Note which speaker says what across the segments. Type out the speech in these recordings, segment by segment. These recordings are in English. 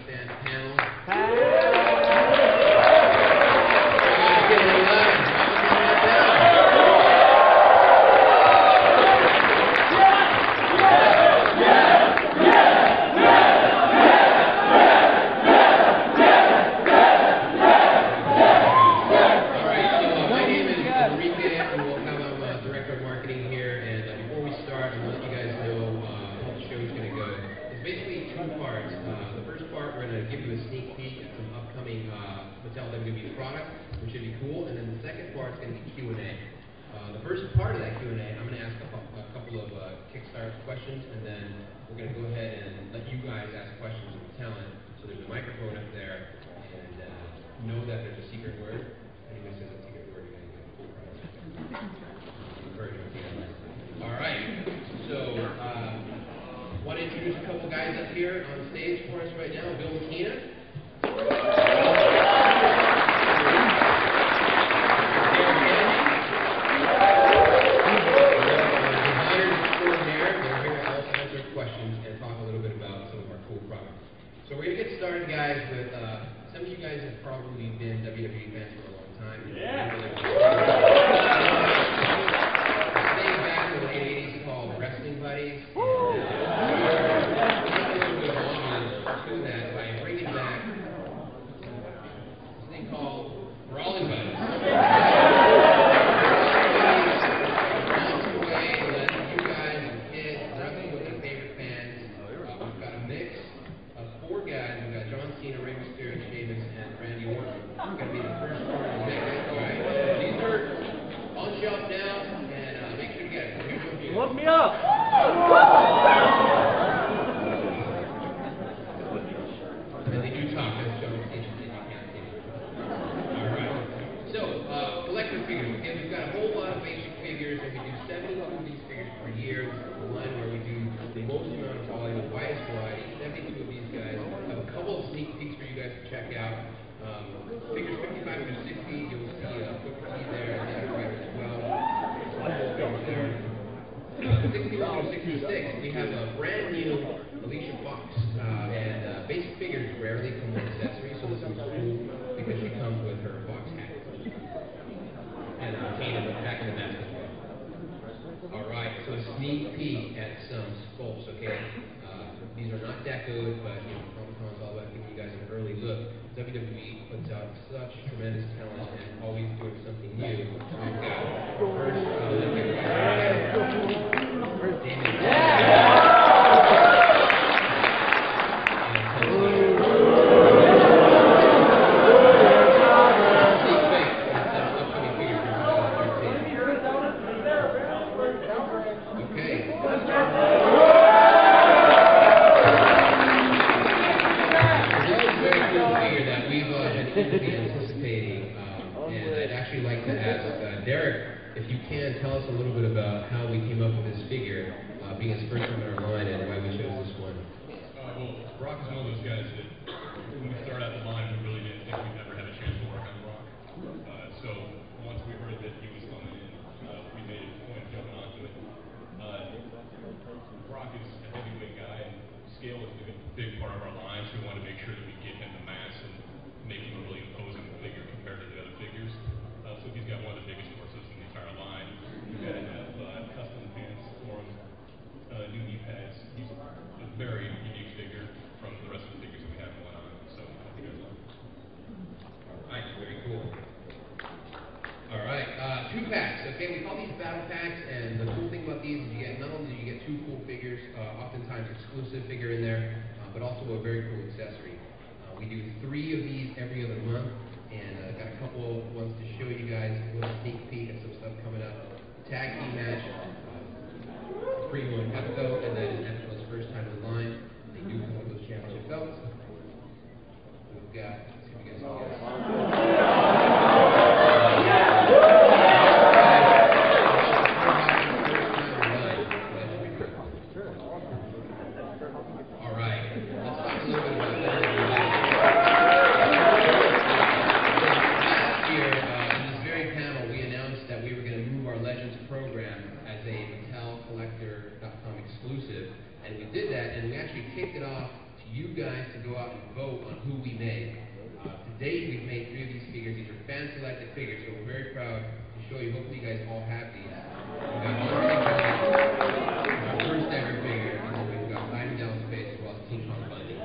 Speaker 1: fan panel. Mattel product, which should be cool, and then the second part is going to be Q&A. The first part of that Q&A, I'm going to ask a couple of Kickstart questions, and then we're going to go ahead and let you guys ask questions of the talent. So there's a microphone up there, and know that there's a secret word. If anyone says a secret word, you're going to get a full prize. All right, so want to introduce a couple guys up here on stage for us right now. Bill McKenna. So we're going to get started, guys, with some of you guys have probably been WWE fans for a long time. Yeah. Staying back in the late 80s called Wrestling Buddies. And to that by bringing back this thing called Brawling Buddies. Sheamus and Randy Orton. It's going to be the first part of the mix. All right. These are on shelf now, and make sure to get it.
Speaker 2: Look me up!
Speaker 1: And they do talk. That's John Cena. You can't see it. All right. So, collector figures. Okay, we've got a whole lot of basic figures, and we do 72 of these figures per year. This is the line where we do the most amount of volume, the widest variety. 72 of these guys. Have a couple of sneak peeks for you guys to check out. Figures 55 to 60, you'll see a quick key there, and then right as well. There. 61 to 66, we have a brand new Alicia Fox, and basic figures rarely come with accessories, so this is cool because she comes with her Fox hat. And Kane back in the mask as well. Alright, so a sneak peek at some sculpts, okay? These are not decoed, but you know, Comic-Con's all about giving you guys an early look. WWE puts out such tremendous talent and always doing something new. So we've got first anticipating, and I'd actually like to ask Derek, if you can, tell us a little bit about how we came up with this figure, being his first time in our line, and why we chose this one.
Speaker 3: Well, Brock is one of those guys that, when we started out the line, we really didn't think we'd ever have a chance to work on Brock. So once we heard that he was coming in, we made a point of jumping onto it. Brock is a heavyweight guy, and scale is a big part of our line, so we wanted to make sure that we get him the mass and make him a really imposing figure compared to the other figures. So he's got one of the biggest horses in the entire line. We've got to have custom pants for him, new knee pads. He's a very unique figure from the rest of the figures that we have going on. So I hope you guys love it.
Speaker 1: All right, very cool. All right, 2 packs. Okay, we call these battle packs, and the cool thing about these is you get not only do you get 2 cool figures, oftentimes exclusive figure in there, but also a very cool accessory. We do 3 of these every other month, and I've got a couple ones to show you guys, a little sneak peek at some stuff coming up. Tag team match, Primo and Epico, and then Epico's first time in the line. They do come with those championship belts. We've got, let's see if you guys can guess. All right, let's talk a little bit about that. Collector.com exclusive, and we did that, and we actually kicked it off to you guys to to go out and vote on who we make. To date, we've made 3 of these figures. These are fan-selected figures, so we're very proud to show you. Hopefully, you guys all have these. We've got one our first ever figure, and then we've got Iron Dallas Space as well as King Kong Bundy.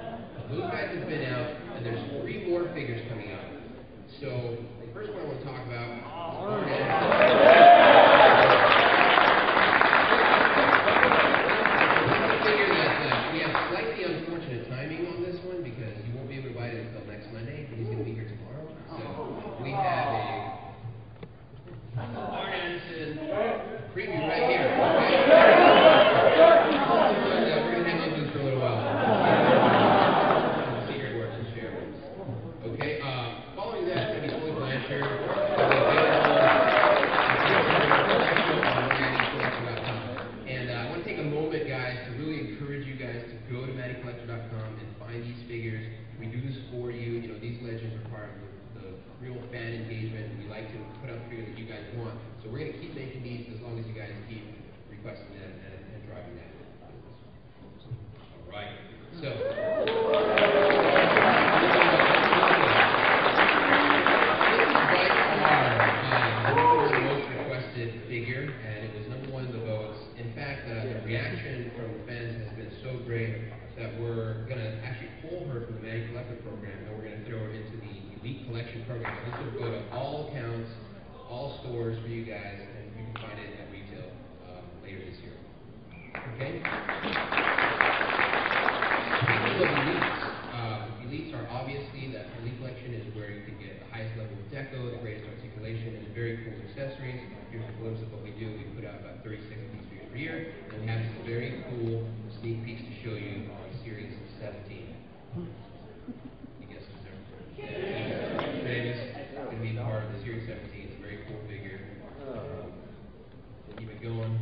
Speaker 1: Those guys have been out, and there's 3 more figures coming out. So the first one I want to talk about we have slightly unfortunate timing on this one because you won't be able to buy it until next Monday, but he's going to be here tomorrow. So we have a Arn Anderson preview right here. We're going to hang on to this for a little while. Secret works and share. Okay, following that, it's going to be Fully Blanchard. And I want to take a moment, guys, to really encourage you guys to go to MattyCollector.com and find these figures. We do this for you. You know, these legends are part of the real fan engagement. We like to put out figures that you guys want. So we're going to keep making these as long as you guys keep requesting them and driving that. All right. So. Figure, and it was #1 in the votes. In fact, the reaction from fans has been so great that we're going to actually pull her from the Matty Collector program, and we're going to throw her into the Elite Collection program. This will go to all accounts, all stores for you guys, and you can find it at retail later this year. Okay? Speaking of elites, elites are obviously that Elite Collection is where you can get the highest level of deco, the greatest articulation, and very cool accessories. Here's a glimpse of what we do. We put out about 36 of these figures per year, and we have some very cool sneak peeks to show you on Series 17. You guess who's there? Sheamus is going to be part of the Series 17. It's a very cool figure. Keep it going.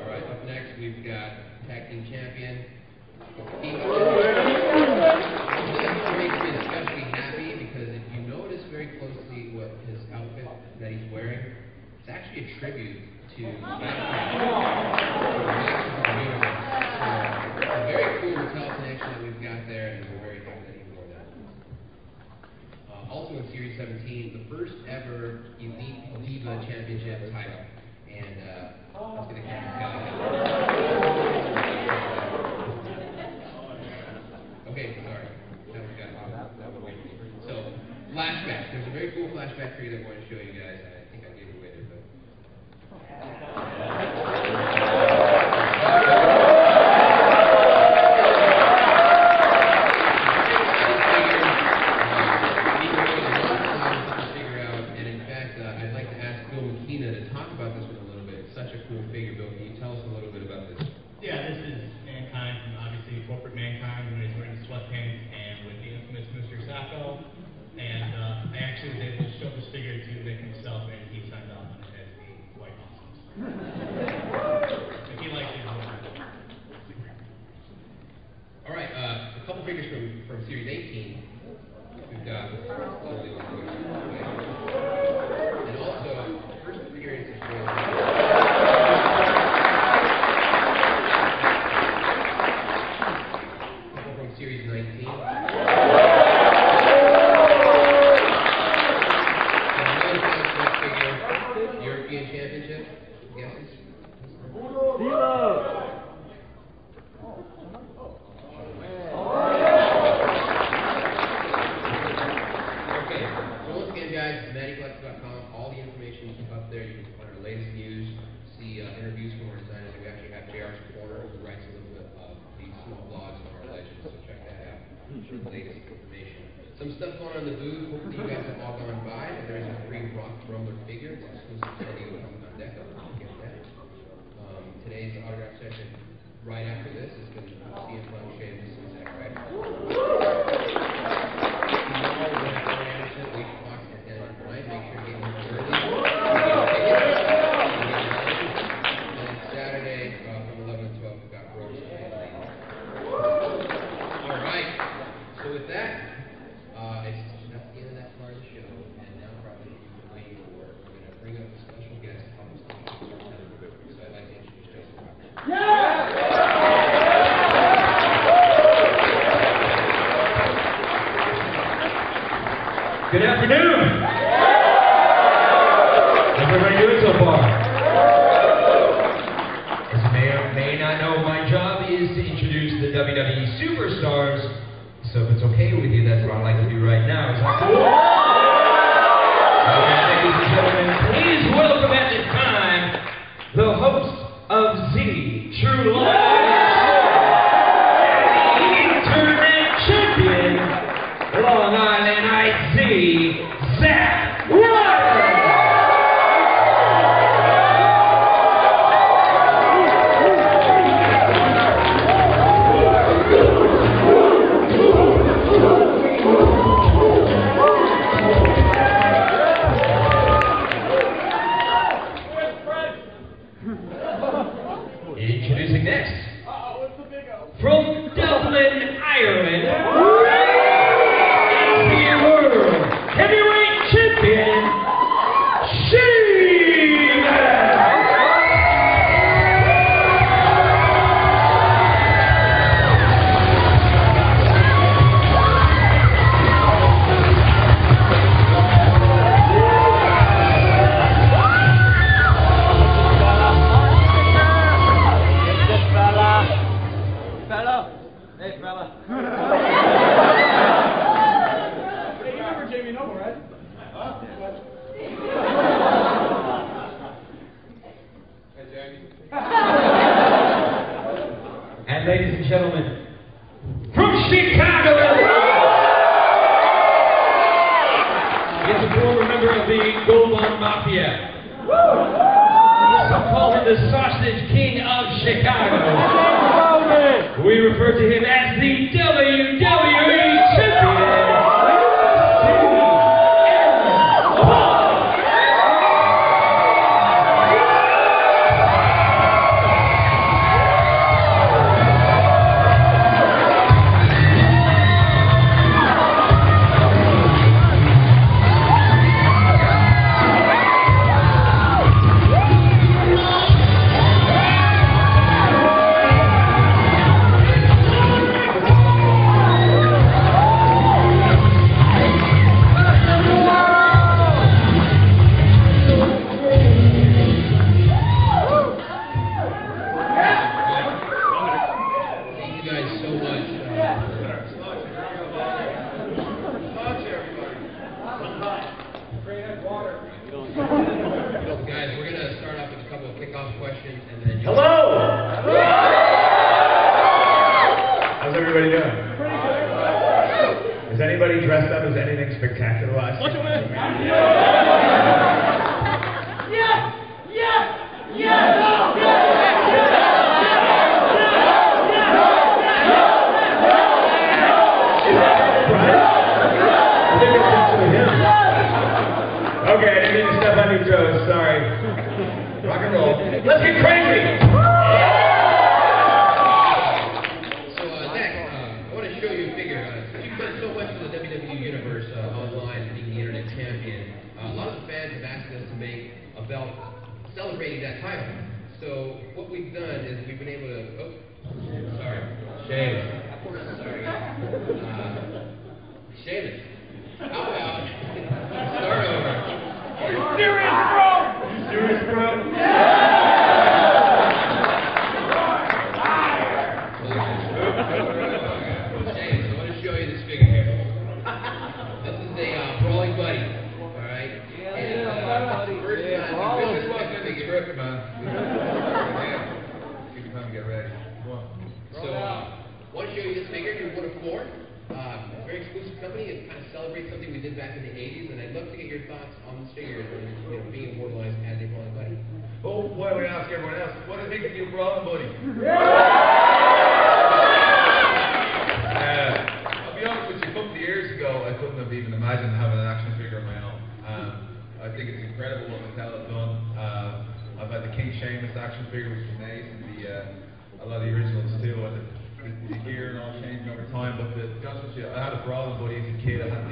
Speaker 1: Alright, up next we've got Tag Team Champion. This one makes me especially happy because if you notice very closely what his outfit that he's wearing, it's actually a tribute to a very cool Mattel connection that we've got there, and we're very happy that he wore that. Also in Series 17, the first ever Elite Diva Championship title. And let's get a camera. Okay, sorry. So, flashback. There's a very cool flashback for you that I want to show you guys. I think I gave it away there, but. I'd like to ask Bill McKenna to talk about this one a little bit. It's such a cool figure. Bill, can you tell us a little bit about this?
Speaker 2: Yeah, this is Mankind from obviously corporate Mankind when he's wearing sweatpants and with the infamous Mr. Sacco. And I actually was able to show this figure to Nick himself, and he signed off on it as being quite awesome. If he likes it,
Speaker 1: all right, a couple figures from Series 18. We've got and also the first appearance is from Series 19. European Championship, guesses? Okay, so once again, guys, MattyCollector.com, all the information is up there. You can find our latest news, see interviews from our designers. We actually have JR's Corner, who writes a little bit of these small blogs on our legends, so check that out for the latest information. Some stuff going on in the booth. Hopefully you guys have all gone by. There is a free Rock Rumbler figure. It's exclusive to San Diego coming on deco. Get that. Today's autograph session right after this is going to be CM Punk, Sheamus, and Zack, right? Tomorrow we're going to have Anderson, 8 o'clock at 10 on tonight. Make sure you get here early. And then Saturday from 11 to 12 we've got Rose and Lady. All right. So with that, that's the end of that part of the show, and now probably you've been waiting for. We're going to bring up a special guest
Speaker 4: WWE superstars. So if it's okay with you, that's what I'd like to do right now. Is that cool? Okay, ladies and gentlemen, please welcome at this time the host of Z True Life, the Internet Champion, Long Island IC, Zack. Introducing next, from Dublin, Ireland, is the World Heavyweight Champion, Sheamus! And ladies and gentlemen, from Chicago, is a former member of the Goldman Mafia. Some call him the Sausage King of Chicago. We refer to him as the WWE Champion.
Speaker 1: Guys, we're going to start off with a couple of kickoff questions and then...
Speaker 4: Hello! How's everybody doing? Is anybody dressed up as anything spectacular last year? Okay, I didn't mean to step on your toes, sorry. Rock and roll. Let's get crazy!
Speaker 1: So, Zack, I want to show you a figure. You've done so much for the WWE Universe online, being the Internet Champion. A lot of the fans have asked us to make a belt celebrating that title. So, what we've done is we've been able to... Oh, sorry. Sheamus. Sorry. Sheamus. How about... Start over. Are you serious, bro? Are you serious, bro? James, I want to show you this figure here. This is a brawling buddy, alright? And first time this wasn't in the script, man. Give me time to get ready. So, I want to show you this figure. You're one of four. Very exclusive company. It kind of celebrates something we did back in the 80s, and I'd love to get your thoughts on this figure and being immortalized as a brawling buddy.
Speaker 5: Oh, why don't we ask everyone else? What do you think of your brawling buddy? I'll be honest with you, a couple of years ago, I couldn't have even imagined having an action figure of my own. I think it's incredible what Mattel has done. I've had the King Sheamus action figure, which is nice, and a lot of the originals too. The gear and all changing over time, but to be honest with you, I had a brawling buddy as a kid. I had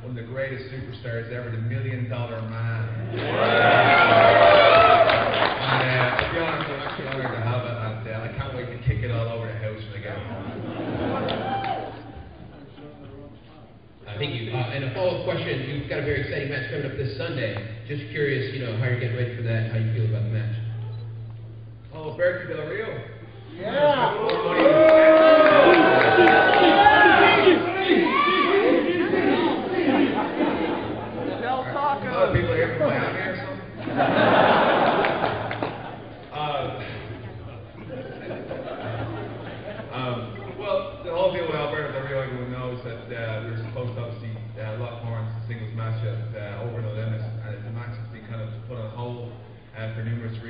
Speaker 5: one of the greatest superstars ever, the $1 Million Man. And to be honest, I'm actually honored to have it, and I can't wait to kick it all over the house when I get it home.
Speaker 1: Thank you. And a follow-up question, you've got a very exciting match coming up this Sunday. Just curious, how you're getting ready for that, how you feel about the match.
Speaker 5: Oh, Bertie Del Rio.
Speaker 4: Yeah.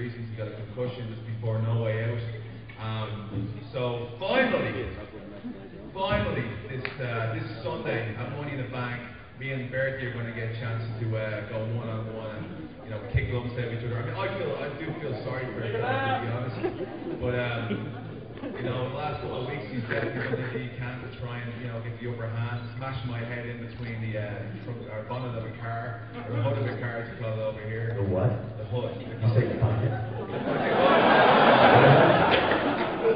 Speaker 5: reasons. He got a concussion just before No Way Out. So finally, this Sunday at Money in the Bank, me and Bertie are going to get a chance to go one-on-one and, you know, kick lumps out of each other. I mean, I do feel sorry for him, to be honest. But you know, the last couple of weeks he's definitely done everything he can to try and, you know, get the upper hand, smash my head in between the trunk, or bonnet of a car, or the hood of a car, as you call it over here.
Speaker 4: The what?
Speaker 5: The hood.
Speaker 4: You say the bonnet?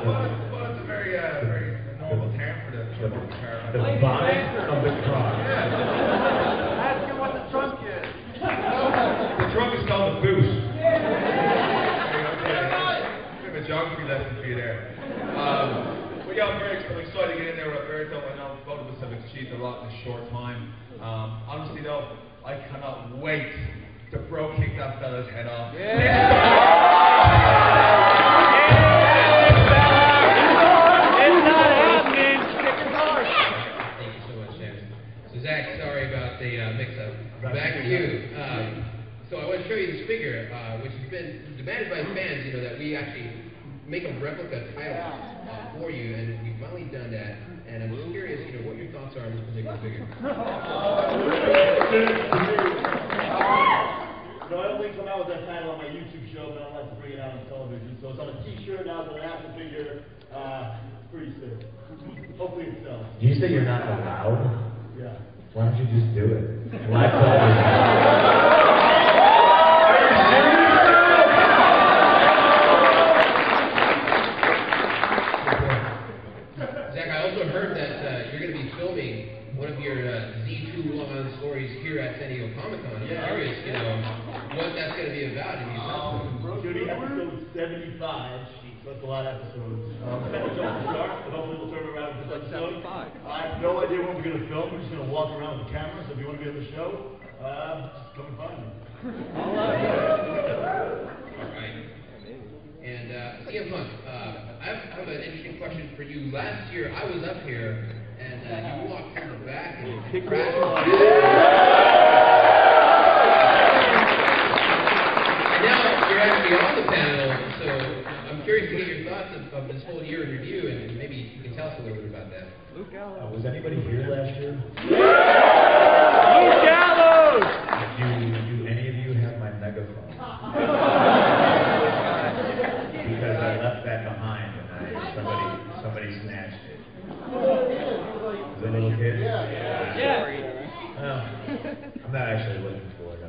Speaker 5: Well, it's a very normal term for the trunk of the car.
Speaker 4: The bonnet of the car.
Speaker 5: Yeah.
Speaker 6: Ask him what the trunk is.
Speaker 5: The trunk is called the boot. Bit of a geography lesson for you there. But yeah, I'm excited to get in there with Alberto. I know both of us have achieved a lot in a short time. Honestly though, I cannot wait to bro kick that fella's head off.
Speaker 1: Thank you so much, Sheamus. So Zack, sorry about the mix-up. Back to you. So I want to show you this figure, which has been demanded by fans, you know, that we actually make a replica title for you, and we've finally done that. And I'm just curious, you know, what your thoughts are on this particular figure.
Speaker 6: No, I only come out with that title on my YouTube show, but I don't like to bring it out on television. So it's on a T-shirt now that I have to figure. Pretty sick. Hopefully it sells.
Speaker 4: Do you say you're not allowed?
Speaker 6: Yeah.
Speaker 4: Why don't you just do it? Live television.
Speaker 1: Zack, I also heard that you're going to be filming one of your Z2 Long stories here at San Diego Comic-Con. I'm curious, you know, what that's going to be about. And
Speaker 6: It's going to be episode 75, so that's a lot of episodes. Second jump to start, but hopefully we'll turn around with this episode. I have no idea when we're going to film. We're just going to walk around with the camera, so if you want to be on the show, just come and find me.
Speaker 1: All right. And CM Punk, I have an interesting question for you. Last year, I was up here, and you walked through the back and crashed. And now you're actually on the panel, so I'm curious to get your thoughts of this whole year in review, and maybe you can tell us a little bit about that.
Speaker 4: Was anybody here last year?
Speaker 6: Luke Gallows!
Speaker 4: Do any of you have my megaphone? Because I left that behind and somebody snatched it. Was it a little kid?
Speaker 6: Yeah.
Speaker 4: Well, I'm not actually looking for it.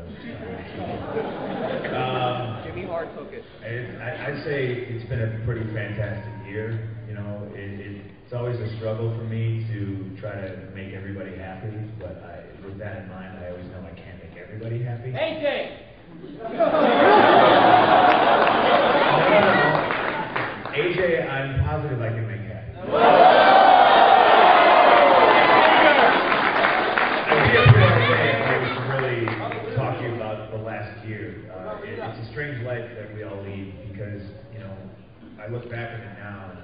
Speaker 7: Jimmy Hart took it.
Speaker 4: I'd say it's been a pretty fantastic year. You know, it's always a struggle for me to try to make everybody happy, but with that in mind, I always know I can't make everybody happy.
Speaker 6: Hey, Jay!
Speaker 4: AJ, I'm positive I can make happy. I was really talk to you about the last year. It's a strange life that we all lead because, you know, I look back at it now and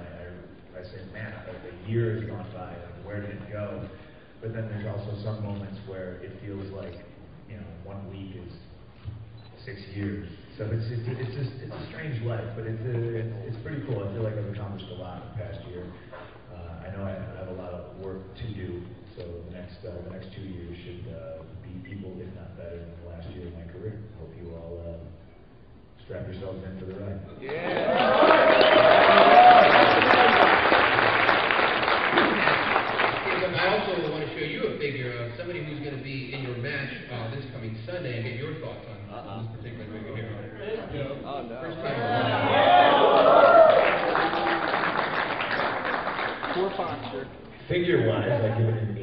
Speaker 4: I say, man, a year has gone by, like, where did it go? But then there's also some moments where it feels like, you know, 1 week is 6 years. So it's a strange life, but it's pretty cool. I feel like I've accomplished a lot in the past year. I know I have a lot of work to do, so the next 2 years should be equal, if not better, than the last year of my career. Hope you all strap yourselves in for the ride.
Speaker 1: I also want to show you a figure of somebody who's going to be in your match this coming Sunday and get your thoughts on this particular figure here.
Speaker 7: Oh, no.
Speaker 1: First time.
Speaker 7: Poor posture.
Speaker 4: Figure-wise, I give it an 8.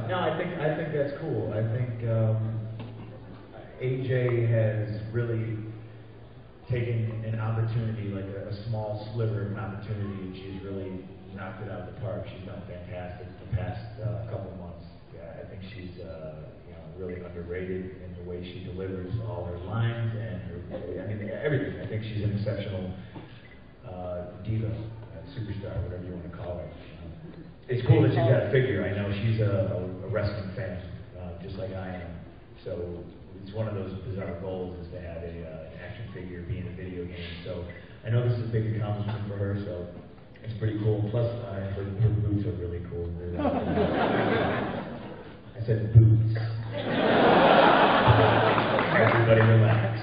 Speaker 4: No, I think that's cool. I think AJ has really taken an opportunity, like a small sliver of an opportunity, and she's really knocked it out of the park. She's done fantastic the past couple months. Yeah, I think she's really underrated in the way she delivers all her lines and everything. I think she's an exceptional diva, superstar, whatever you want to call her. It's cool that she's got a figure. I know she's a wrestling fan, just like I am. So
Speaker 6: it's one of those bizarre goals is to have an action figure be in a video game. So I know this is a big accomplishment for her, so it's pretty cool. Plus, her boots are really cool. I said boots. Everybody relax.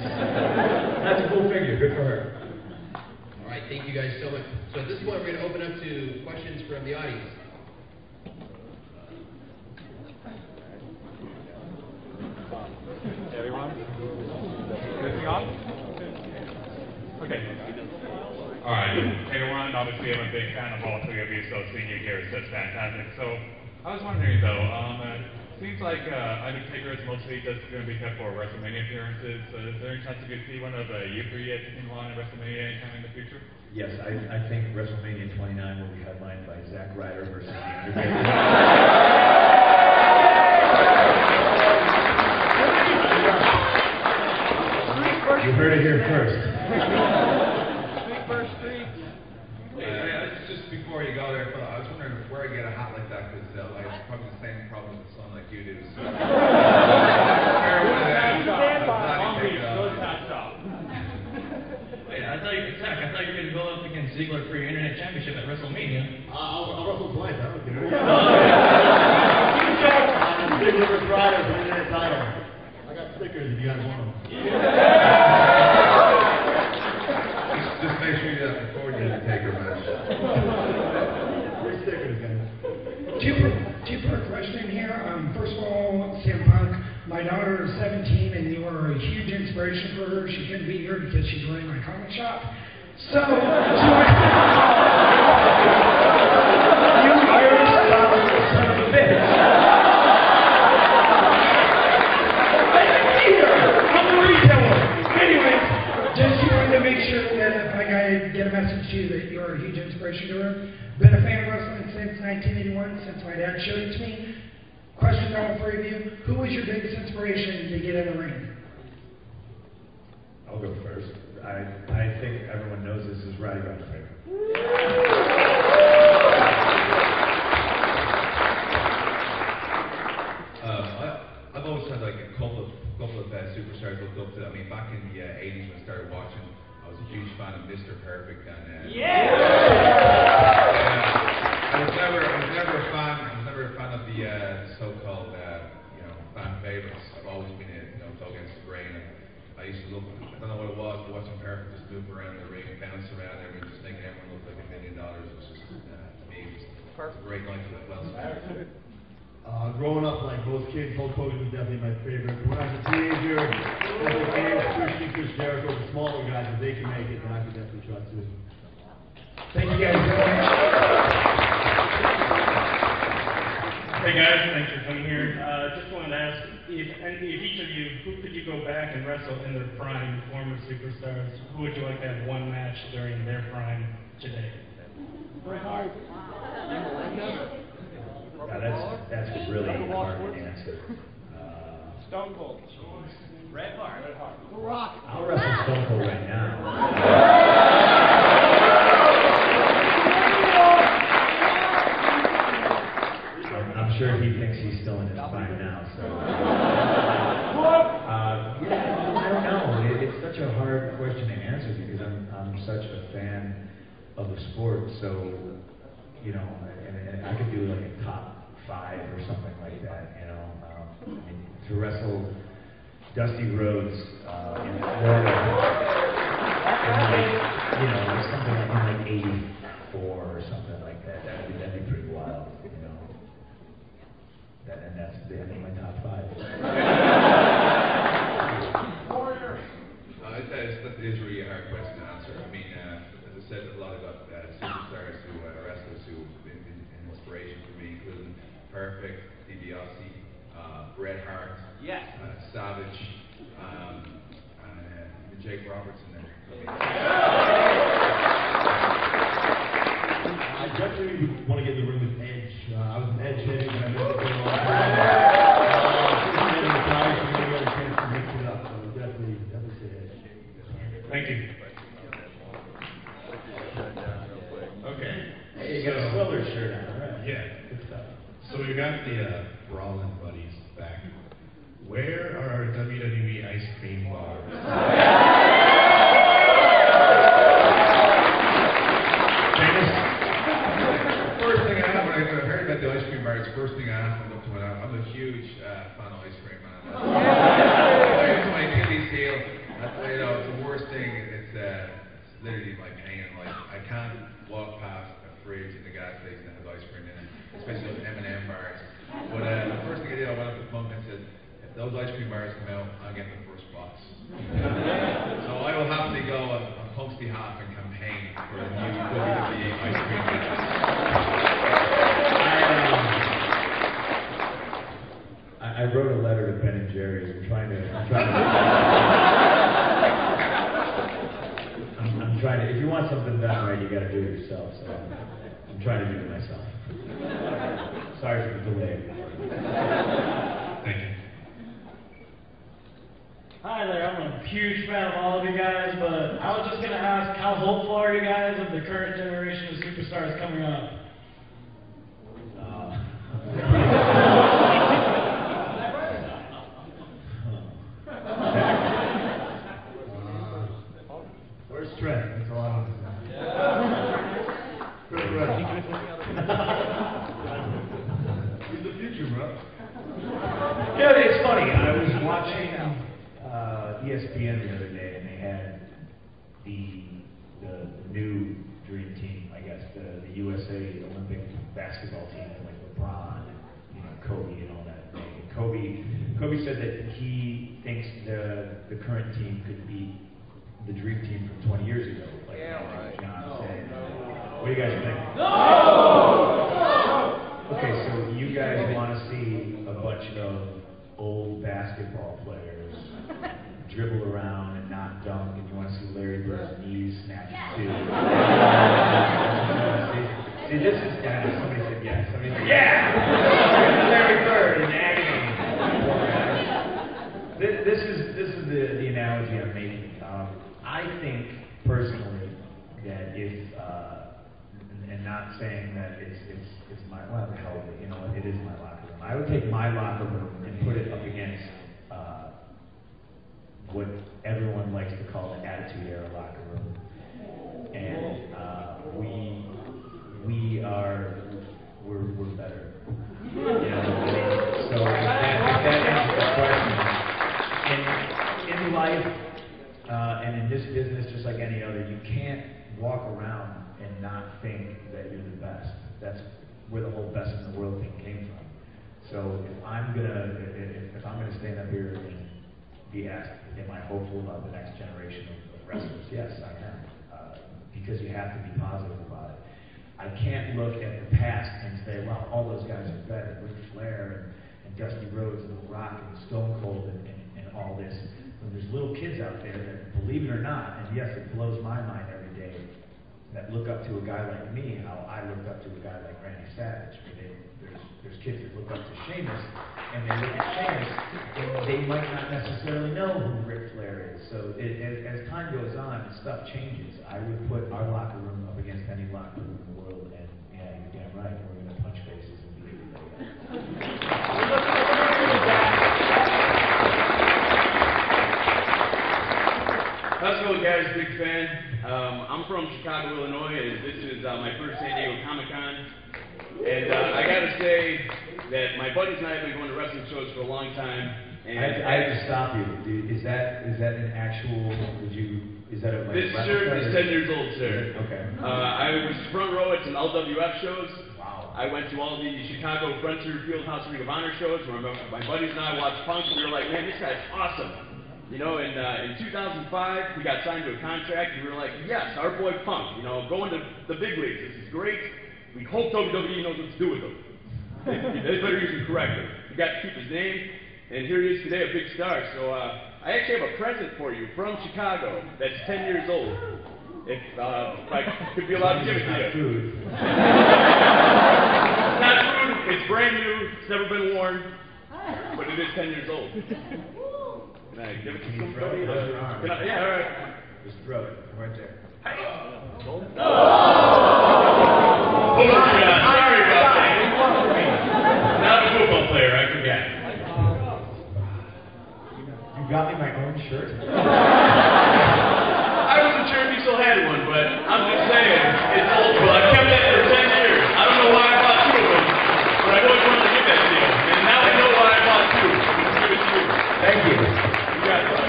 Speaker 6: That's a cool figure. Good for her.
Speaker 1: All right, thank you guys so much. So at this point, we're going to open up to questions from the audience.
Speaker 8: Everyone? Everything on? Okay. Alright, everyone, obviously I'm a big fan of all three of you, so seeing you here is just fantastic. So, I was wondering though, seems like Ivan Taker is mostly just going to be kept for WrestleMania appearances. Is there any chance we could see one of you three at in-line at WrestleMania anytime in the future?
Speaker 6: Yes, I think WrestleMania 29 will be headlined by Zack versus The Undertaker. You heard it here first.
Speaker 5: Just before you go there, I was wondering where I get a hat like that, because I have probably the same problem with the sun like you do. So.
Speaker 2: I thought you were Zack. I thought you were going to go up against Ziggler for your Internet Championship at WrestleMania.
Speaker 6: I'll wrestle twice. I don't care. Ziggler versus Ryder for the Internet title. I got stickers if you guys want them.
Speaker 5: Just make sure you do that before the Undertaker match.
Speaker 6: Three stickers, guys.
Speaker 9: Two-part question here. First of all, CM Punk, my daughter is 17, and you are a huge inspiration for her. She couldn't be here because she's running my comic shop. So, you Irish son of a bitch. I'm a retailer. Anyways, just wanted to make sure that if I get a message to you that you're a huge inspiration to her. Been a fan of wrestling since 1981, since my dad showed it to me. Question to all three of you: who was your biggest inspiration to get in the ring?
Speaker 6: I'll go first. I think everyone knows this is Roddy Rodriguez.
Speaker 5: I've always had like a couple of superstars looked up to. I mean, back in the 80s when I started watching, I was a huge fan of Mr. Perfect and I was never a fan of the so-called fan favorites. I've always been dug against the grain. And I used to look. I don't know what it was, but watching Perfect just move around the ring, bounce around there, and just thinking everyone looked like $1 million. It was just to me, it was a great night for the well.
Speaker 6: Growing up, like most kids, Hulk Hogan was definitely my favorite. When I was a teenager, Chris Jericho, the smaller guys, if they can make it, then I could definitely try to.
Speaker 9: Thank you guys very much.
Speaker 10: Hey guys, thanks for coming here. Just wanted to ask if each of you, who could you go back and wrestle in their prime, former superstars? Who would you like to have one match during their prime today?
Speaker 9: Bret Hart.
Speaker 6: That's a really hard answer.
Speaker 7: Stone Cold.
Speaker 10: Bret Hart.
Speaker 7: The Rock.
Speaker 6: I'll wrestle Stone Cold right now. I'm sure he thinks he's still in his prime now. So. I don't know. It's such a hard question to answer because I'm such a fan of the sport. So, and I could do like a top 5 or something like that, to wrestle Dusty Rhodes in Florida, something like 84 or something like that. That'd be pretty wild, And that's my top 5.
Speaker 5: That is really a hard question to answer. I mean, as I said, a lot of superstars who wrestlers who have been an inspiration for me, including Perfect, DiBiase, Bret Hart, Savage, and even Jake Roberts in there.
Speaker 6: I definitely want to get in the ring with Edge. I was an Edge heavy when I met the girl.
Speaker 10: Thank you.
Speaker 3: Okay.
Speaker 6: Hey, you got a Swiller shirt on, all right?
Speaker 3: Yeah.
Speaker 6: Good stuff.
Speaker 3: So we've got the Brawlin Buddies back.
Speaker 11: where are our WWE ice cream bars?
Speaker 5: First thing I when I heard about the ice cream bars, first thing I asked, I went up to my I'm a huge fan of ice cream, man. It's my Achilles heel. You know, it's the worst thing. It's literally my pain. Like, I can't walk past a fridge in the gas station that has ice cream in it, especially those M&M bars. But the first thing I did, I went up to Punk and said, if those ice cream bars come out, I'll get the first box. So I will happily go on Punk's behalf and campaign for a new WWE ice cream business.
Speaker 12: I wrote a letter to Ben and Jerry's. I'm trying to. If you want something done right, you got to do it yourself. So I'm trying to do it myself. Sorry for the delay.
Speaker 8: Thank you.
Speaker 13: Hi there, I'm a huge fan of all of you guys, but I was just going to ask, how hopeful are you guys of the current generation of superstars coming up?
Speaker 6: Where's Trent? That's all I want to know. He's the future, bro.
Speaker 12: Yeah, it's funny. I was watching ESPN the other day, and they had the new dream team, I guess, the USA Olympic basketball team, like LeBron, and Kobe, and all that. And Kobe said that he thinks the current team could beat the dream team from 20 years ago. Like John said. What do you guys think? No! Okay, so you guys want to see a bunch of old basketball players dribble around and not dunk, and you want to see Larry Bird's knees snapped too. See, this is somebody said yes. Somebody said yeah. Larry Bird in agony. This is the analogy I'm making. I think personally that if and not saying that it's my the hell of it, it is my locker room. I would take my locker room and put it up against what everyone likes to call the Attitude Era locker room, and we're better. So if that answers the question, in life and in this business, just like any other, you can't walk around and not think that you're the best. That's where the whole best in the world thing came from. So if I'm gonna stand up here and be asked, am I hopeful about the next generation of wrestlers? Yes, I am. Because you have to be positive about it. I can't look at the past and say, well, all those guys are better. Ric Flair and Dusty Rhodes and The Rock and Stone Cold and all this. And there's little kids out there that, believe it or not, and yes, it blows my mind every day, that look up to a guy like me, how I looked up to a guy like Randy Savage. There's kids that look up to Sheamus, and they look at Sheamus, and they might not necessarily know who Ric Flair is. So as time goes on, stuff changes. I would put our locker room up against any locker room in the world, and yeah, you're damn right, we're going to punch faces and beat everybody
Speaker 14: How's it going, guys? Big fan. I'm from Chicago, Illinois, and this is my first San Diego Comic-Con. And I gotta say that my buddies and I have been going to wrestling shows for a long time. And
Speaker 12: I have to stop you. Is that an actual? Is that a?
Speaker 14: This shirt is 10 years old, sir.
Speaker 12: Okay.
Speaker 14: I was front row at some LWF shows.
Speaker 12: Wow.
Speaker 14: I went to all the Chicago Frontier Fieldhouse Ring of Honor shows where my buddies and I watched Punk, and we were like, man, this guy's awesome. In 2005, we got signed to a contract, and we were like, yes, our boy Punk, going to the big leagues. This is great. We hope WWE knows what to do with him. They better use him correctly. We got to keep his name, and here he is today, a big star. So I actually have a present for you from Chicago that's 10 years old. If I could be allowed to give it to you. It's not food. It's brand new. It's never been worn, but it is 10 years old. Can I give it to somebody? Yeah, all right.
Speaker 12: Just throw it. Right there.
Speaker 14: Hey. Sorry about that. Not a football player, I forget.
Speaker 12: got me my own shirt?
Speaker 14: I wasn't sure if you still had one, but I'm just saying, it's old school. I've kept that for 10 years. I don't know why I bought two of them, but I've always wanted to get that to you. And now I know why I bought two. Let's give it to you.
Speaker 12: Thank you.
Speaker 14: You got it, bud.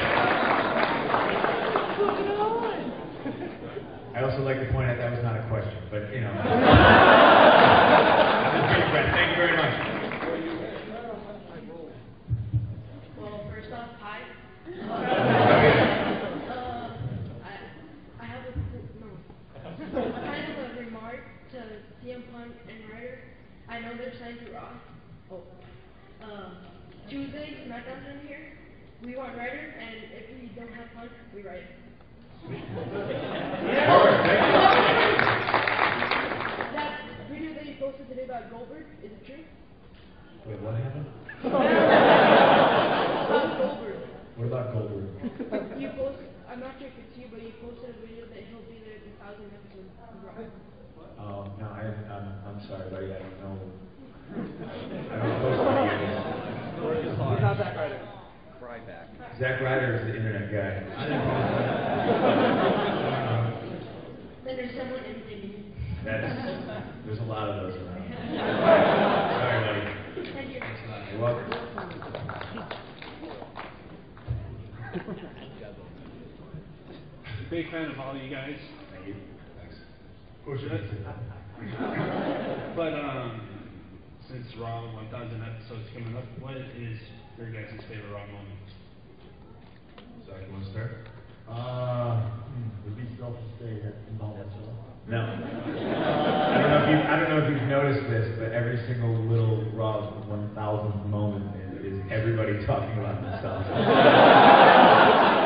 Speaker 12: I also like to point out that was not a question, but you know. I'm just being a friend. Thank you very much.
Speaker 15: Well, first off, hi. I have a kind of a remark to CM Punk and Ryder. I know they're signed to Raw. Tuesday, SmackDown's in here. We want Ryder, and if we don't have Punk, we write. That video that you posted today about Goldberg, is it true?
Speaker 12: Wait, what happened?
Speaker 15: About Goldberg.
Speaker 12: What about Goldberg?
Speaker 15: You post, I'm not sure if it's you, but you posted a video that he'll be there at 1,000 episodes of Raw.
Speaker 12: Oh, no, I'm sorry, buddy, I don't know. I don't post videos.
Speaker 7: He's not Zack Ryder. Ryback.
Speaker 12: Zack Ryder is the internet guy.
Speaker 15: Then there's someone imitating you.
Speaker 12: There's a lot of those around. Sorry, buddy.
Speaker 15: Thank you.
Speaker 12: You're welcome.
Speaker 10: Big fan of all you guys.
Speaker 12: Thank you. Thanks.
Speaker 10: Of course, but since Raw 1,000 episodes coming up, what is your guys' favorite Raw moment?
Speaker 5: Zack, you want to start?
Speaker 6: Would be selfish to say that involved that show.
Speaker 12: No. I don't know if you've noticed this, but every single little Raw 1,000th moment is everybody talking about themselves.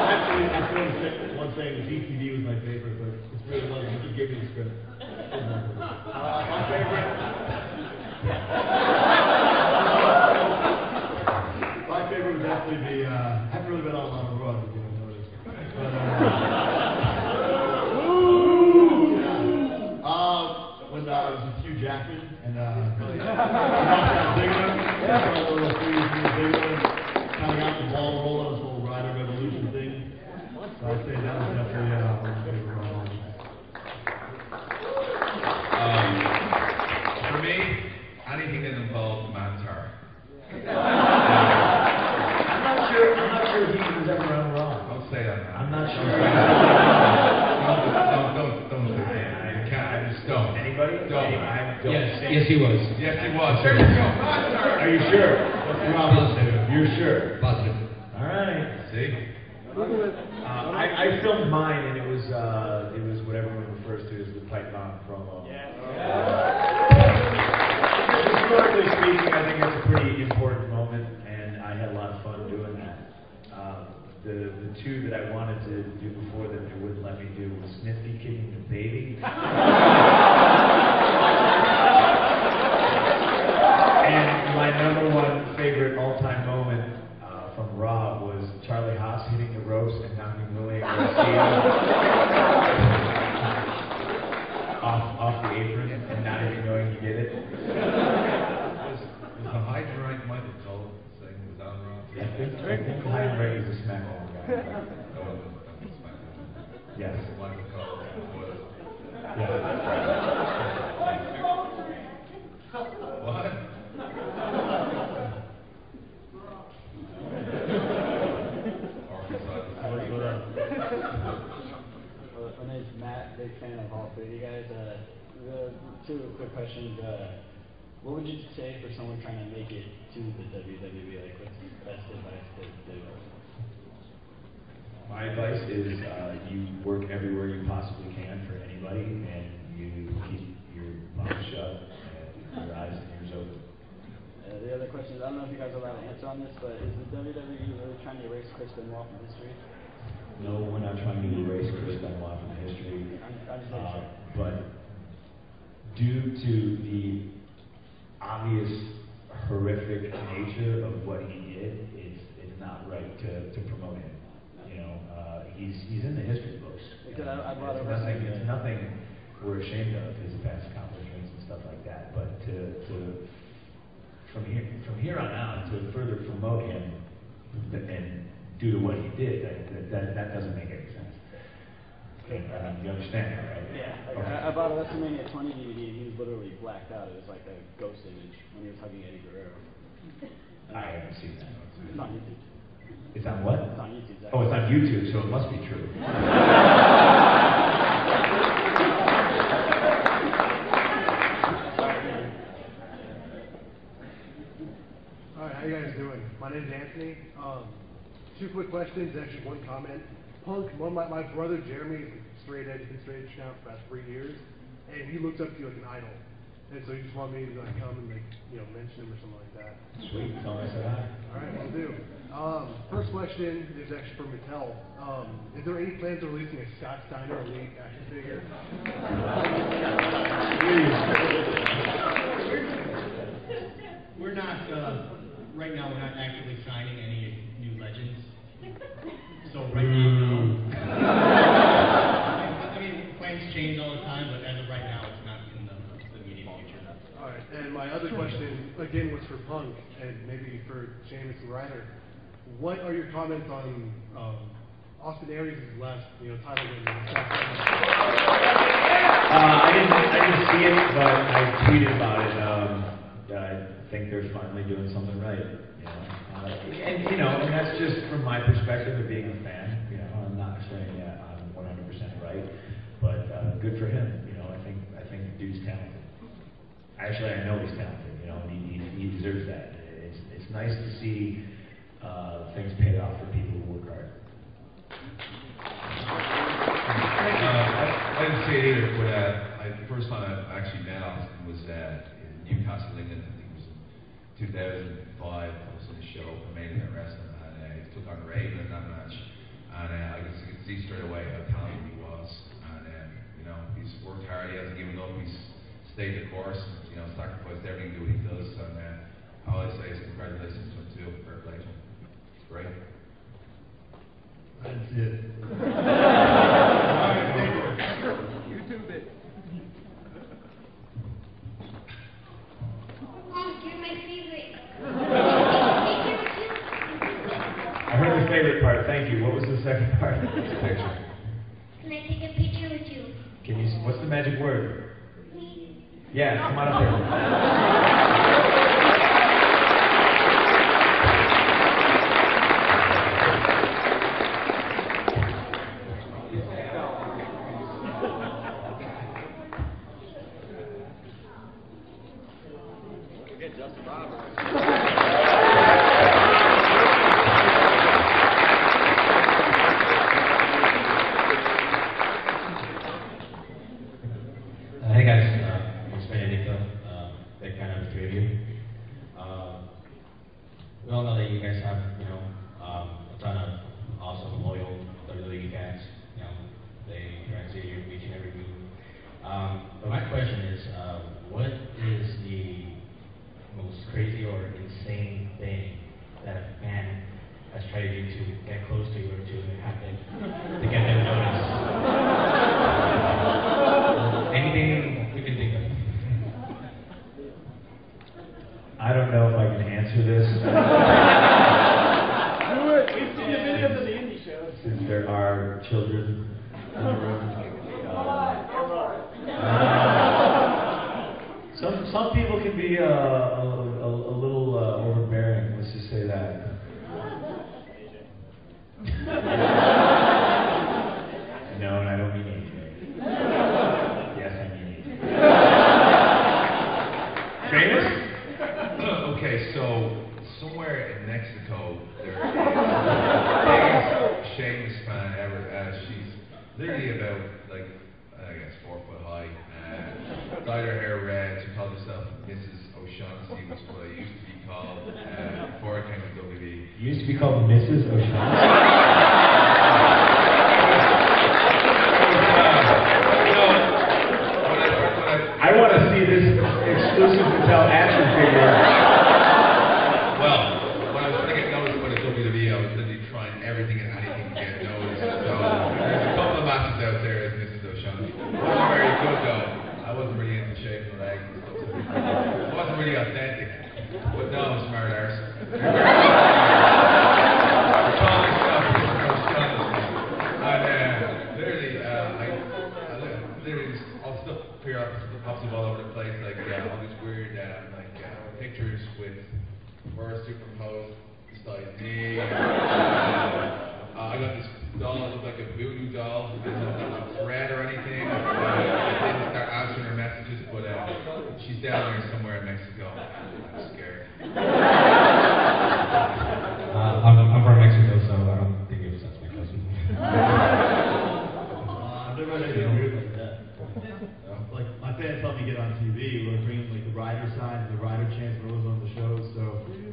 Speaker 6: Actually, I was going to say one thing. GTV was my favorite, but it's really one. You just gave me the script. My favorite. My favorite would definitely be. I haven't really been on a lot of Raw, if you haven't noticed. When I was with Hugh Jackman and really knocked out big one, a little freeze in the big one, kind of got the ball rolling on this whole Rider Revolution thing. So I'd say that was definitely one of my favorite moments.
Speaker 5: For me, anything that involves Mantar.
Speaker 12: I'm not sure if he was ever on Raw.
Speaker 5: Don't say that, man.
Speaker 12: I'm not sure.
Speaker 5: Don't say that. I can't. I just don't.
Speaker 12: Anybody?
Speaker 5: Don't.
Speaker 1: Yes, he was.
Speaker 5: Yes, he was. There you go. Mantar.
Speaker 12: Are you sure? You're sure?
Speaker 1: Positive.
Speaker 12: All right.
Speaker 5: See?
Speaker 12: I filmed mine, and it was what everyone refers to as the pipe bomb promo. Historically speaking, I think it's a pretty important moment, and I had a lot of fun doing that. The two that I wanted to do before that they wouldn't let me do was Snifty kicking the baby. And my number one favorite all-time moment from Raw was Charlie Haas hitting the ropes and knocking William Garcia off the apron and not even knowing he did it.
Speaker 5: Was the Hydrant Michael Cole saying was that wrong?
Speaker 12: I think Heinrich is a SmackDown guy.
Speaker 5: No, it was SmackDown.
Speaker 12: Yes.
Speaker 5: Michael Cole was.
Speaker 12: Yeah.
Speaker 5: What?
Speaker 16: My name's Matt, big fan of all three of you guys. Two quick questions. What would you say for someone trying to make it to the WWE? Like, what's the best advice to do?
Speaker 12: My advice is you work everywhere you possibly can for anybody, and you keep your mouth shut and your eyes and ears open.
Speaker 16: The other question is, I don't know if you guys are allowed to answer on this, but is the WWE really trying to erase Chris Benoit from history?
Speaker 12: No, we're not trying to erase Chris Benoit from history, but due to the obvious horrific nature of what he did, it's not right to promote him. You know, he's in the history books.
Speaker 16: Because I brought up
Speaker 12: It's nothing we're ashamed of, his past accomplishments and stuff like that. But from here on out, to further promote him and due to what he did. That doesn't make any sense. Okay, you understand that, right?
Speaker 16: Yeah.
Speaker 12: Okay.
Speaker 16: I bought a WrestleMania 20 DVD and he was literally blacked out. It was like a ghost image when he was hugging Eddie Guerrero.
Speaker 12: I haven't seen that.
Speaker 16: It's on YouTube.
Speaker 12: It's on what?
Speaker 16: It's on YouTube. Zack.
Speaker 12: Oh, it's on YouTube, so it must be true.
Speaker 17: Alright, how you guys doing? My name's Anthony. Two quick questions, actually one comment. Punk, my brother Jeremy is straight edge, been straight edge now for about 3 years, and he looks up to you like an idol. And so you just want me to like come and like, mention him or something like that.
Speaker 12: Sweet, tell him I said hi.
Speaker 17: Alright, will do. First question is actually for Mattel. Is there any plans of releasing a Scott Steiner Elite action figure?
Speaker 2: We're not, right now, we're not actively signing any new legends. So right now, no. I mean, plans change all the time, but as of right now, it's not in the immediate future.
Speaker 17: Alright, and my other question, again, was for Punk, and maybe for Sheamus and Ryder. What are your comments on Austin Aries' last, title win?
Speaker 12: I didn't see it, but I tweeted about it. I think they're finally doing something right. And that's just from my perspective of being a fan. I'm not saying I'm 100% right, but good for him. I think the dude's talented. Actually, I know he's talented. He deserves that. It's nice to see things paid off for people who work hard.
Speaker 5: I didn't see it either, but the first time I actually met Austin was in Newcastle, England. I think it was in 2005. I was in a show for Main Event Wrestling, and he took on Raven in that match. And I could see straight away how talented he was. And he's worked hard. He hasn't given up. He's stayed the course. And, sacrificed everything to do what he does. And all I say is congratulations to him too. Fair play to him. It's great.
Speaker 17: That's it.
Speaker 7: YouTube it.
Speaker 15: You're my favorite.
Speaker 12: I heard the favorite part. Thank you. What was the second part?
Speaker 5: It's a picture.
Speaker 15: Can I take a picture with you?
Speaker 12: What's the magic word?
Speaker 15: Please.
Speaker 12: Yeah, come on up there.
Speaker 18: Hey guys, it's Benedicto, big fan of the three of you. We all know that you guys have, a ton of awesome, loyal WWE fans. They translate you each and every move. But my question is, what is the most crazy or insane thing that a fan has tried to do to get close to you or to happen to get them noticed? Anything you can think of.
Speaker 12: I don't know if I can answer this.
Speaker 13: Do it! We've seen the videos of the indie shows.
Speaker 12: Since there are children in the room. Some people can be a little overbearing, let's just say that. No, and I don't mean AJ. Yes, I mean AJ. Sheamus?
Speaker 5: Okay, so somewhere in Mexico, there is the biggest Sheamus fan ever. She's literally about, I guess, 4 foot high. Dyed her hair red. She called herself Mrs. O'Shaughnessy, which is what I used to be called before I came to WWE.
Speaker 12: You used to be called Mrs. O'Shaughnessy? I want to see this exclusive Mattel action figure.
Speaker 5: Well, when I was trying to get noticed by the WWE, I was literally trying everything and anything to get noticed. So there's a couple of matches out there as Mrs. O'Shaughnessy. It wasn't very good though. I wasn't really into shaving the legs and stuff. It wasn't really authentic. But no, I'm smart arse. pops up all over the place, like all these weird pictures with her superimposed beside me. I got this doll that looked like a voodoo doll. I didn't know if that was a threat or anything. I didn't start answering her messages, but she's down there somewhere in Mexico. I'm scared.
Speaker 18: I'm from Mexico, so I don't think it was that's my cousin.
Speaker 6: I've never had anything weird like that. Like, my fans helped me get on TV. We were bringing like the rider signs, the rider chants when I was on the show, so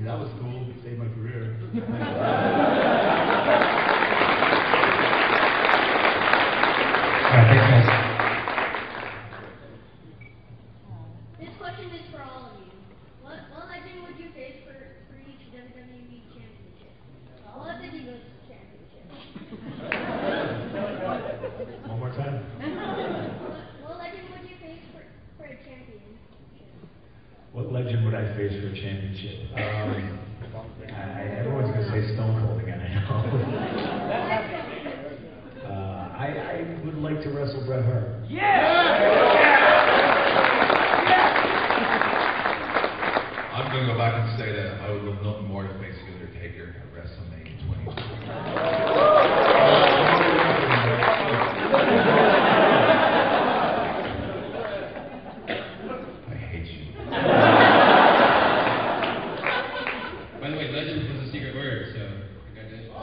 Speaker 6: that was cool. It saved my career.
Speaker 18: Alright, thanks guys.
Speaker 15: This question is for all of you. What legend would you face for each WWE championship? What the Divas championship?
Speaker 6: One more time.
Speaker 15: What legend would you face for a championship?
Speaker 12: What legend would I face for a championship? Everyone's going to say Stone Cold again, I know. I would like to wrestle Bret Hart.
Speaker 5: I'm going to go back and say that I would love nothing more to face The Undertaker at WrestleMania 20. I hate you.
Speaker 1: By the way, legend was a secret word, so congratulations.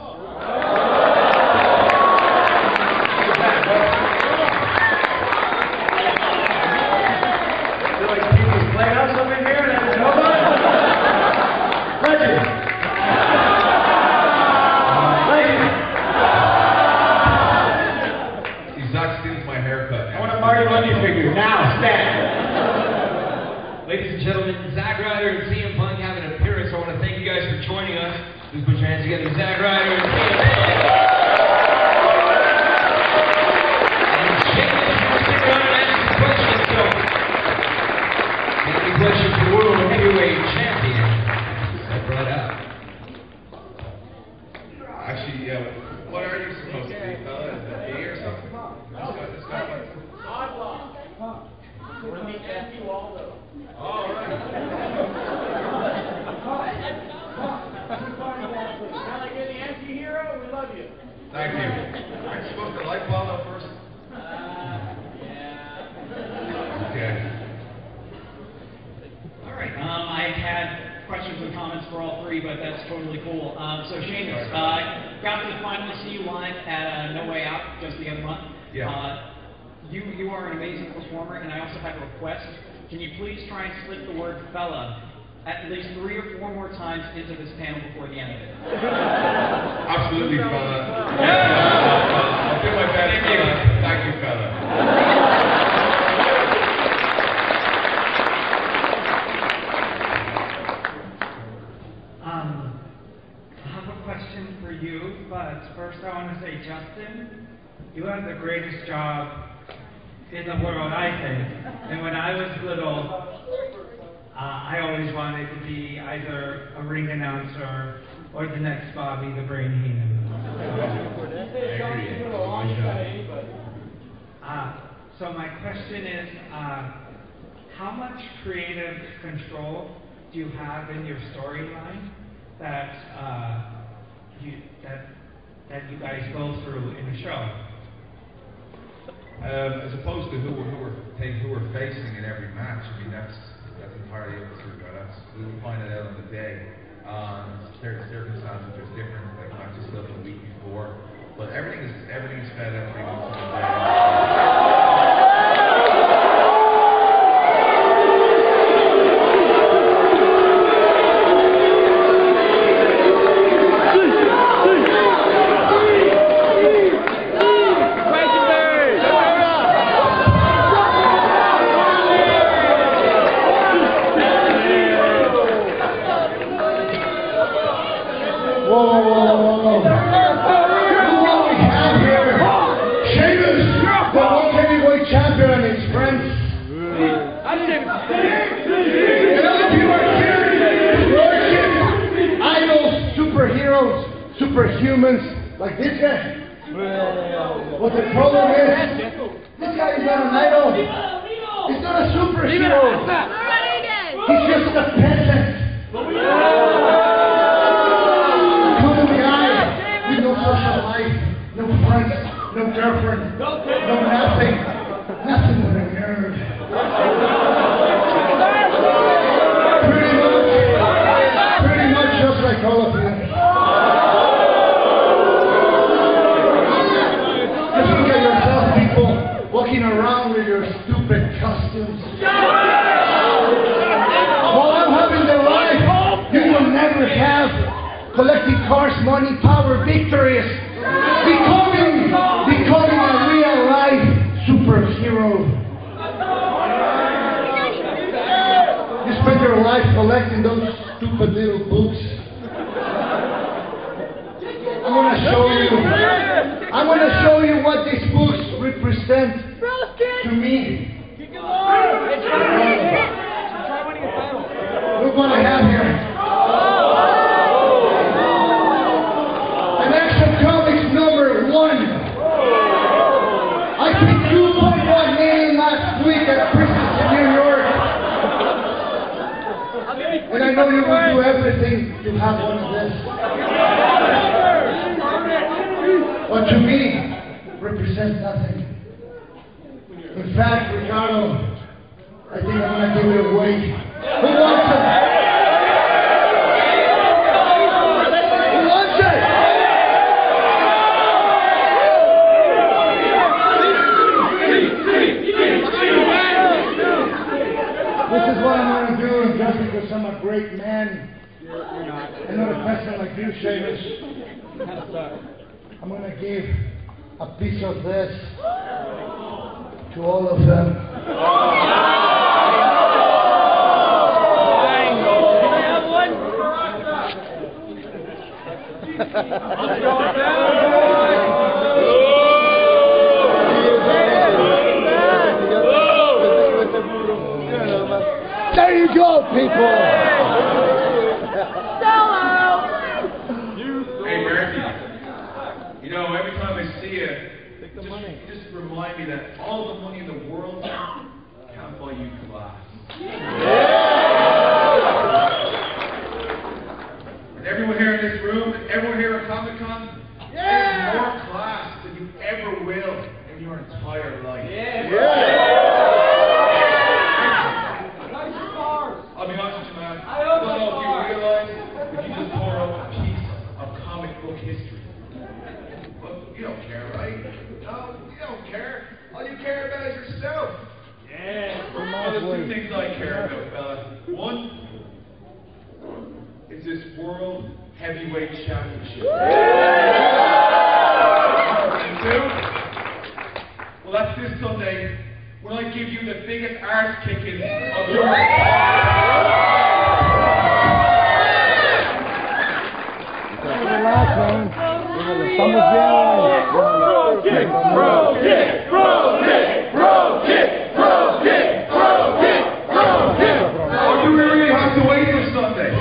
Speaker 12: Playhouse over here, that's nobody. Legend.
Speaker 5: See, Zack steals my haircut.
Speaker 4: I want a Marty Lundy figure now, stand. Ladies and gentlemen, Zack Ryder and CM Punk have an appearance. I want to thank you guys for joining us. Please put your hands together, Zack Ryder and CM Punk. Question for World Heavyweight Champion. I brought up.
Speaker 5: Actually, what are you supposed to be, fella? Is it me or something? This guy.
Speaker 6: We're going to meet Matthew Waldo.
Speaker 5: All right.
Speaker 6: Sound like you're the anti-hero? We love you.
Speaker 5: Thank you. Aren't you supposed to like Waldo first?
Speaker 6: Yeah.
Speaker 5: Okay.
Speaker 13: I had questions and comments for all three, but that's totally cool. So Sheamus, got to finally see you live at No Way Out just the other month.
Speaker 5: Yeah.
Speaker 13: You are an amazing performer, and I also have a request. Can you please try and slip the word fella at least 3 or 4 more times into this panel before the end of it?
Speaker 5: Absolutely, fella. I'll do my best. Thank you. Thank you, fella.
Speaker 19: I have a question for you, but first I want to say, Justin, you have the greatest job in the world, I think. And when I was little, I always wanted to be either a ring announcer or the next Bobby the Brain Heenan. So my question is, how much creative control do you have in your storyline that you guys go through in the show?
Speaker 5: As opposed to who we're facing in every match, I mean that's entirely up to us. We'll find it out on the day. Certain circumstances there's different, like matches still the week before, but everything is fed out pretty much on the day.
Speaker 20: Superhumans like this guy. What the problem is, this guy is not an idol. He's not a superhero. He's just a peasant. Come guy with no social life, no friends, no girlfriend, no nothing. Nothing but a nerd. Pretty much just like all of you. Just look at yourself, people, walking around with your stupid costumes. While I'm having the life you will never have, collecting cars, money, power, victories, becoming a real life superhero. You spend your life collecting those stupid little books. I'm gonna show you what these books represent to me. Look what I have here. An Action Comics number 1. I paid $2.1 million last week at Christmas in New York. And I know you will do everything to have one of this. But to me, represents nothing. In fact, Ricardo, I think I'm going to give it away. Who wants it? Who wants it? This is what I'm going to do, just because I'm a great man, and not a peasant like you, Sheamus. I'm going to give a piece of this to all of them. There you go, people!
Speaker 5: Hey, Murphy. You know, every time I see you, just remind me that all the money in the world can't buy you glass. And everyone here in this room, and everyone here at Comic-Con, there's more class than you ever will in your entire life. I'll be honest with you, man. I don't know if you realize if you just tore up a piece of comic book history. But you don't care, right? No, you don't care. All you care about is yourself. Well, there's two things I care about, fella. One is this World Heavyweight Championship. And two, well, that's this Sunday when I give you the biggest arse kicking of your life.
Speaker 20: Estamos bien. Bro kick, bro kick, bro kick, bro kick, bro kick, bro kick, bro kick.
Speaker 5: Or do we really have to wait till Sunday? You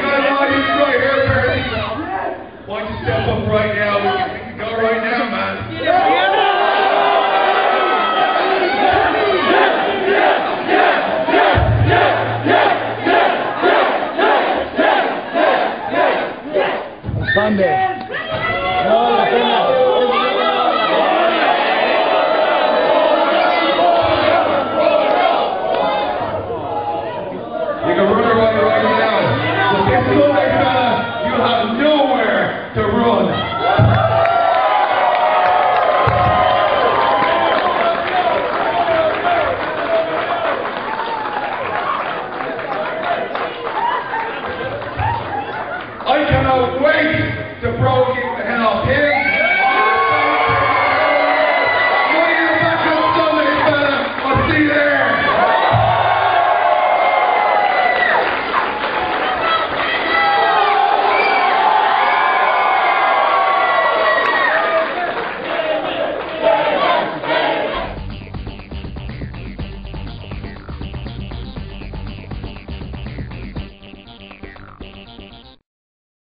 Speaker 5: guys want to use right here, Barry? Why don't you step up right now? We can go right now, man.
Speaker 20: Sunday. No, la pena.
Speaker 5: You can run right now. So this Sunday, fella, you have nowhere to run. I cannot wait to bro kick the hell off here.